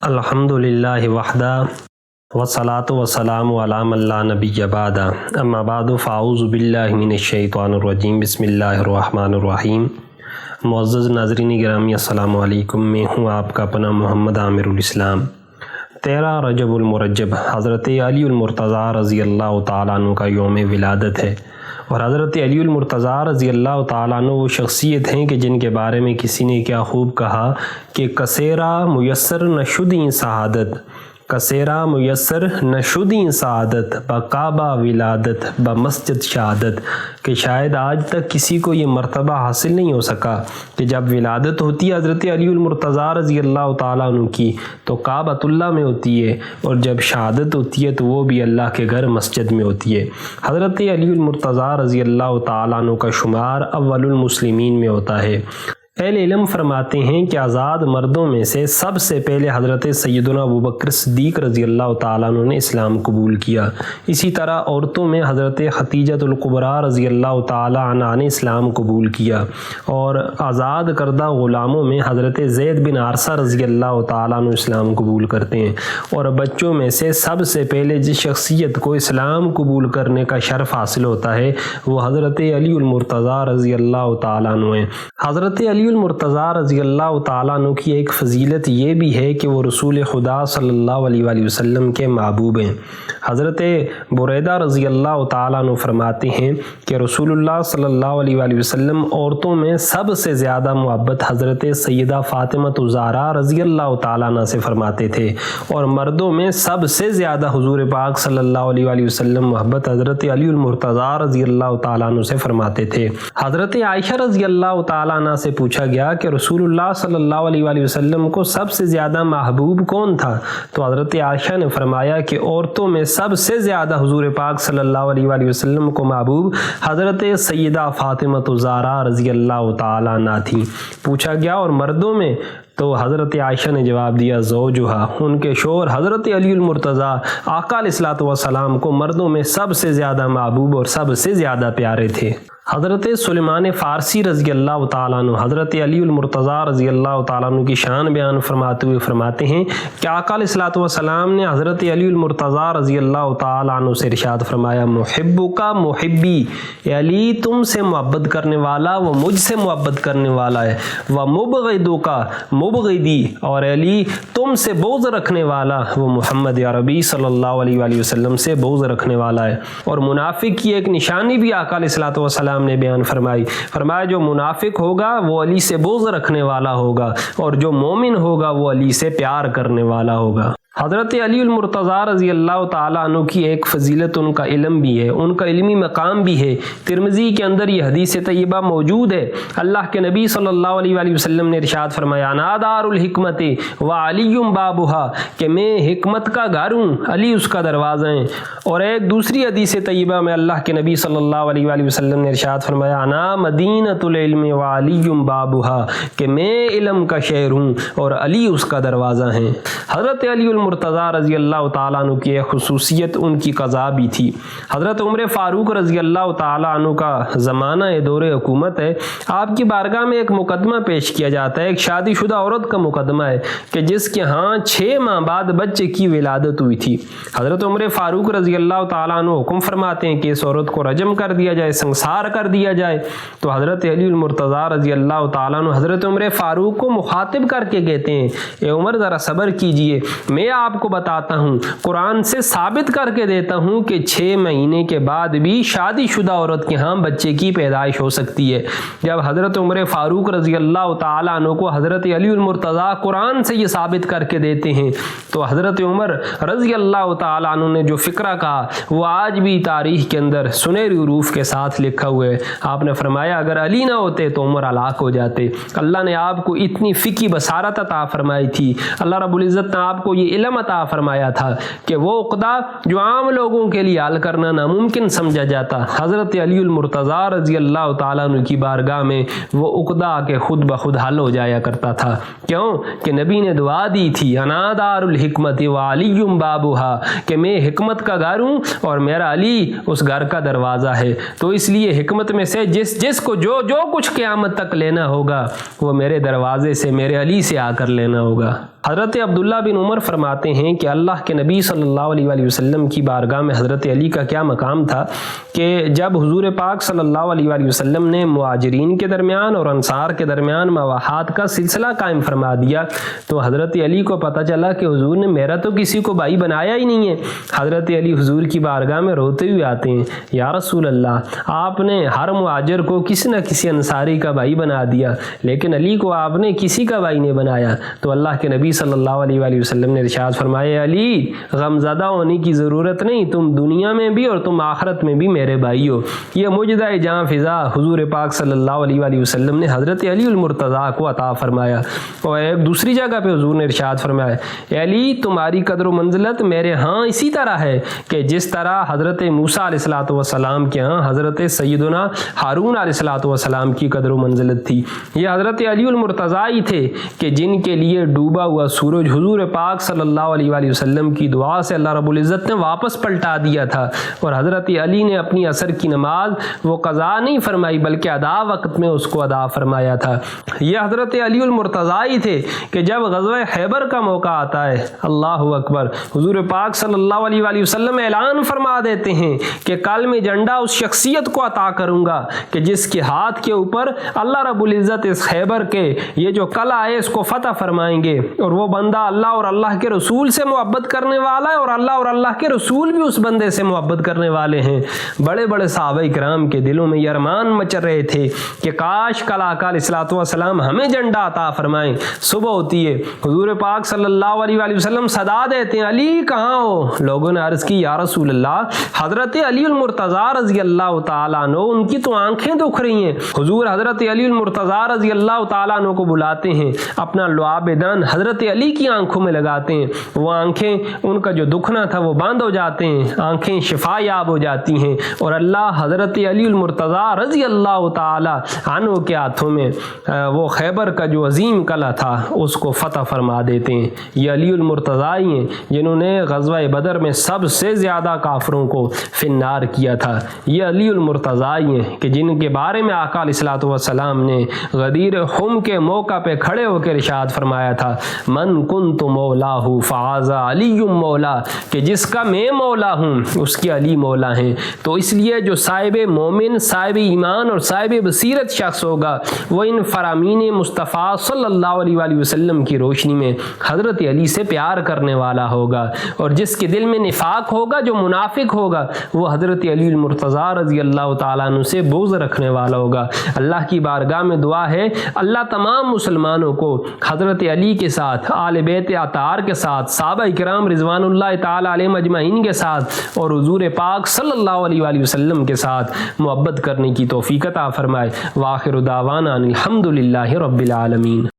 الحمدللہ وحدہ والصلاة والسلام علی من لا نبی بعد اما بعد فاعوذ باللہ من الشیطان الرجیم بسم اللہ الرحمن الرحیم۔ معزز ناظرین گرامی السلام علیکم، میں ہوں آپ کا اپنا محمد عامر الاسلام۔ 13 رجب المرجب حضرت علی المرتضیٰ رضی اللہ تعالیٰ عنہ کا یوم ولادت ہے، اور حضرت علی المرتضیٰ رضی اللہ تعالیٰ عنہ وہ شخصیت ہیں کہ جن کے بارے میں کسی نے کیا خوب کہا کہ کثیرہ میسر نشدیں سعادت، کثیرہ میسر نشدیں سعادت، بکعبہ ولادت بمسجد شہادت، کہ شاید آج تک کسی کو یہ مرتبہ حاصل نہیں ہو سکا کہ جب ولادت ہوتی ہے حضرت علی المرتضیٰ رضی اللہ تعالیٰ عنہ کی تو کعبۃ اللہ میں ہوتی ہے، اور جب شہادت ہوتی ہے تو وہ بھی اللہ کے گھر مسجد میں ہوتی ہے۔ حضرت علی المرتضیٰ رضی اللہ تعالیٰ عنہ کا شمار اول المسلمین میں ہوتا ہے۔ اہل علم فرماتے ہیں کہ آزاد مردوں میں سے سب سے پہلے حضرت سیدنا ابوبکر صدیق رضی اللہ تعالیٰ عنہ نے اسلام قبول کیا۔ اسی طرح عورتوں میں حضرت خدیجہ الکبریٰ رضی اللہ تعالیٰ عنہ نے اسلام قبول کیا، اور آزاد کردہ غلاموں میں حضرت زید بن حارثہ رضی اللہ تعالیٰ عنہ اسلام قبول کرتے ہیں، اور بچوں میں سے سب سے پہلے جس شخصیت کو اسلام قبول کرنے کا شرف حاصل ہوتا ہے وہ حضرت علی المرتضیٰ رضی اللہ تعالیٰ عنہ ہیں۔ حضرت علی المرتضیٰ رضی اللہ تعالیٰ عنہ کی ایک فضیلت یہ بھی ہے کہ وہ رسول خدا صلی اللہ علیہ وآلہ وسلم کے محبوب ہیں۔ حضرت بریدہ رضی اللہ تعالیٰ عنہ فرماتے ہیں کہ رسول اللہ صلی اللہ علیہ وآلہ وسلم عورتوں میں سب سے زیادہ محبت حضرت سیدہ فاطمہ الزہرا رضی اللہ تعالیٰ عنہ سے فرماتے تھے، اور مردوں میں سب سے زیادہ حضور پاک صلی اللہ علیہ وآلہ وسلم محبت حضرت علی المرتضیٰ رضی اللہ تعالیٰ عنہ سے فرماتے تھے۔ حضرت عائشہ رضی اللہ تعالیٰ عنہ سے پوچھا گیا کہ رسول اللہ صلی اللہ علیہ وآلہ وسلم کو سب سے زیادہ محبوب کون تھا؟ تو حضرت عائشہ نے فرمایا کہ عورتوں میں سب سے زیادہ حضور پاک صلی اللہ علیہ وآلہ وسلم کو محبوب حضرت سیدہ فاطمہ الزہرا رضی اللہ تعالیٰ عنہ تھی۔ پوچھا گیا اور مردوں میں؟ تو حضرت عائشہ نے جواب دیا زوجہا، ان کے شوہر حضرت علی المرتضیٰ آقا علیہ الصلوۃ والسلام کو مردوں میں سب سے زیادہ محبوب اور سب سے زیادہ پیارے تھے۔ حضرت سلیمان فارسی رضی اللہ تعالیٰ عنہ حضرت علی المرتضیٰ رضی اللہ تعالیٰ عنہ کی شان بیان فرماتے ہوئے فرماتے ہیں کہ آقا علیہ الصلوۃ والسلام نے حضرت علی المرتضیٰ رضی اللہ تعالیٰ عنہ سے ارشاد فرمایا محبک محبی، علی تم سے محبت کرنے والا وہ مجھ سے محبت کرنے والا ہے، ومبغضک مبغضی، اور علی تم سے بغض رکھنے والا وہ محمد عربی صلی اللہ علیہ وآلہ وسلم سے بغض رکھنے والا ہے۔ اور منافق کی ایک نشانی بھی آقا علیہ الصلوۃ والسلام نے بیان فرمایا جو منافق ہوگا وہ علی سے بغض رکھنے والا ہوگا، اور جو مومن ہوگا وہ علی سے پیار کرنے والا ہوگا۔ حضرت علی المرتضیٰ رضی اللہ تعالیٰ عنہ کی ایک فضیلت ان کا علم بھی ہے، ان کا علمی مقام بھی ہے۔ ترمذی کے اندر یہ حدیث طیبہ موجود ہے، اللہ کے نبی صلی اللہ علیہ وآلہ وسلم نے ارشاد فرمایا انا دار الحکمت وعلی بابھا، کہ میں حکمت کا گھر ہوں، علی اس کا دروازہ ہے۔ اور ایک دوسری حدیث طیبہ میں اللہ کے نبی صلی اللہ علیہ وآلہ وسلم نے ارشاد فرمایا انا مدینۃ العلم وعلی بابھا، کہ میں علم کا شہر ہوں اور علی اس کا دروازہ ہے۔ حضرت علی المرتضیٰ رضی اللہ تعالیٰ عنہ کی ایک خصوصیت ان کی قضا بھی تھی۔ حضرت عمر فاروق رضی اللہ تعالیٰ عنہ کا زمانہ دور حکومت ہے، آپ کی بارگاہ میں ایک مقدمہ پیش کیا جاتا ہے، ایک شادی شدہ عورت کا مقدمہ ہے کہ جس کے ہاں 6 ماہ بعد بچے کی ولادت ہوئی تھی۔ حضرت عمر فاروق رضی اللہ تعالیٰ عنہ حکم فرماتے ہیں کہ اس عورت کو رجم کر دیا جائے، سنسار کر دیا جائے۔ تو حضرت علی المرتضیٰ رضی اللہ تعالیٰ عنہ حضرت عمر فاروق کو مخاطب کر کے کہتے ہیں اے عمر ذرا صبر کیجئے، میں آپ کو بتاتا ہوں، قرآن سے ثابت کر کے دیتا ہوں کہ 6 مہینے کے بعد بھی شادی شدہ عورت کے ہاں بچے کی پیدائش ہو سکتی ہے۔ جب حضرت عمر فاروق رضی اللہ تعالیٰ عنہ کو حضرت علی المرتضیٰ قرآن سے یہ ثابت کر کے دیتے ہیں تو حضرت عمر رضی اللہ تعالیٰ عنہ نے جو فقرہ کہا وہ آج بھی تاریخ کے اندر سنہری حروف کے ساتھ لکھا ہوا ہے۔ آپ نے فرمایا اگر علی نہ ہوتے تو عمر ہلاک ہو جاتے۔ اللہ نے آپ کو اتنی فقہی بصارت عطا فرمائی تھی، اللہ رب العزت نے آپ کو یہ علم عطا فرمایا تھا کہ وہ عقدہ جو عام لوگوں کے لیے حل کرنا ناممکن سمجھا جاتا، حضرت علی المرتضیٰ رضی اللہ تعالیٰ عنہ کی بارگاہ میں وہ عقدہ کے خود بخود حل ہو جایا کرتا تھا۔ کیوں کہ نبی نے دعا دی تھی، انا دار الحکمت وعلی بابھا، کہ میں حکمت کا گھر ہوں اور میرا علی اس گھر کا دروازہ ہے۔ تو اس لیے حکمت میں سے جس کو جو کچھ قیامت تک لینا ہوگا وہ میرے دروازے سے، میرے علی سے آ کر لینا ہوگا۔ حضرت عبداللہ بن عمر فرماتے ہیں کہ اللہ کے نبی صلی اللہ علیہ وآلہ وسلم کی بارگاہ میں حضرت علی کا کیا مقام تھا کہ جب حضور پاک صلی اللہ علیہ وآلہ وسلم نے مہاجرین کے درمیان اور انصار کے درمیان مواحات کا سلسلہ قائم فرما دیا تو حضرت علی کو پتہ چلا کہ حضور نے میرا تو کسی کو بھائی بنایا ہی نہیں ہے۔ حضرت علی حضور کی بارگاہ میں روتے ہوئے آتے ہیں، یا رسول اللہ، آپ نے ہر مہاجر کو کسی نہ کسی انصاری کا بھائی بنا دیا، لیکن علی کو آپ نے کسی کا بھائی نہیں بنایا۔ تو اللہ کے نبی صلی اللہ علیہ وآلہ وسلم نے ارشاد فرمایا، علی غمزدہ ہونے کی ضرورت نہیں، تم دنیا میں بھی اور تم آخرت میں بھی میرے بھائی ہو۔ یہ مجدہ جہاں فضا حضور پاک صلی اللہ علیہ وآلہ وسلم نے حضرت علی المرتضیٰ کو عطا فرمایا۔ اور ایک دوسری جگہ پہ حضور نے ارشاد فرمایا، علی تمہاری قدر و منزلت میرے ہاں اسی طرح ہے کہ جس طرح حضرت موسیٰ علیہ السلام کے ہاں حضرت سیدنا ہارون علیہ السلام کی قدر و منزلت تھی۔ یہ حضرت علی المرتضیٰ ہی تھے کہ جن کے لیے ڈوبا ہوا سورج حضور پاک صلی اللہ علیہ وآلہ وسلم کی دعا سے اللہ رب العزت نے واپس پلٹا دیا تھا، اور حضرت علی نے اپنی عصر کی نماز وہ قضا نہیں فرمائی بلکہ ادا وقت میں اس کو ادا فرمایا تھا۔ یہ حضرت علی المرتضیٰ ہی تھے کہ جب غزوہ خیبر کا موقع آتا ہے، اللہ اکبر، حضور پاک صلی اللہ علیہ وآلہ وسلم اعلان فرما دیتے ہیں کہ کل میں جھنڈا اس شخصیت کو عطا کروں گا کہ جس کے ہاتھ کے اوپر اللہ رب العزت اس خیبر کے یہ جو قلعہ ہے اس کو فتح فرمائیں گے، اور وہ بندہ اللہ اور اللہ کے رسول سے محبت کرنے والا ہے اور اللہ کے رسول بھی اس بندے سے محبت کرنے والے ہیں۔ بڑے بڑے صحابہ کرام کے دلوں میں یہ ارمان مچ رہے تھے کہ کاش کل آقا علیہ الصلوۃ والسلام ہمیں جھنڈا عطا فرمائیں۔ صبح ہوتی ہے، حضور پاک صلی اللہ علیہ وآلہ وسلم صدا دیتے ہیں، علی کہاں ہو؟ لوگوں نے عرض کی، یا رسول اللہ، حضرت علی المرتضیٰ رضی اللہ تعالیٰ عنہ ان کی تو آنکھیں دکھ رہی ہیں۔ حضور حضرت علی المرتضیٰ رضی اللہ تعالیٰ عنہ کو بلاتے ہیں، اپنا لعاب دان حضرت علی کی آنکھوں میں لگاتے ہیں، وہ آنکھیں ان کا جو دکھنا تھا وہ بند ہو جاتے ہیں، آنکھیں شفا یاب ہو جاتی ہیں، اور اللہ حضرت علی المرتضیٰ رضی اللہ تعالیٰ عنہ کے ہاتھوں میں وہ خیبر کا جو عظیم قلعہ تھا اس کو فتح فرما دیتے ہیں۔ یہ علی المرتضیٰ ہی ہیں جنہوں نے غزوہ بدر میں سب سے زیادہ کافروں کو فی النار کیا تھا۔ یہ علی المرتضیٰ ہی ہیں کہ جن کے بارے میں آقا علیہ الصلوۃ والسلام نے غدیر خم کے موقع پہ کھڑے ہو کے ارشاد فرمایا تھا، من کنت مولاہ فہذا علی مولا، کہ جس کا میں مولا ہوں اس کی علی مولا ہیں۔ تو اس لیے جو صاحب مومن، صاحب ایمان اور صاحب بصیرت شخص ہوگا وہ ان فرامین مصطفیٰ صلی اللہ علیہ وآلہ وسلم کی روشنی میں حضرت علی سے پیار کرنے والا ہوگا، اور جس کے دل میں نفاق ہوگا، جو منافق ہوگا، وہ حضرت علی المرتضیٰ رضی اللہ تعالیٰ عنہ سے بغض رکھنے والا ہوگا۔ اللہ کی بارگاہ میں دعا ہے، اللہ تمام مسلمانوں کو حضرت علی کے ساتھ، آل بیت اطہار کے ساتھ، صحابہ کرام رضوان اللہ تعالی علیہم اجمعین کے ساتھ اور حضور پاک صلی اللہ علیہ وآلہ وسلم کے ساتھ محبت کرنے کی توفیق عطا فرمائے۔ وآخر دعوانا الحمد للہ رب العالمین۔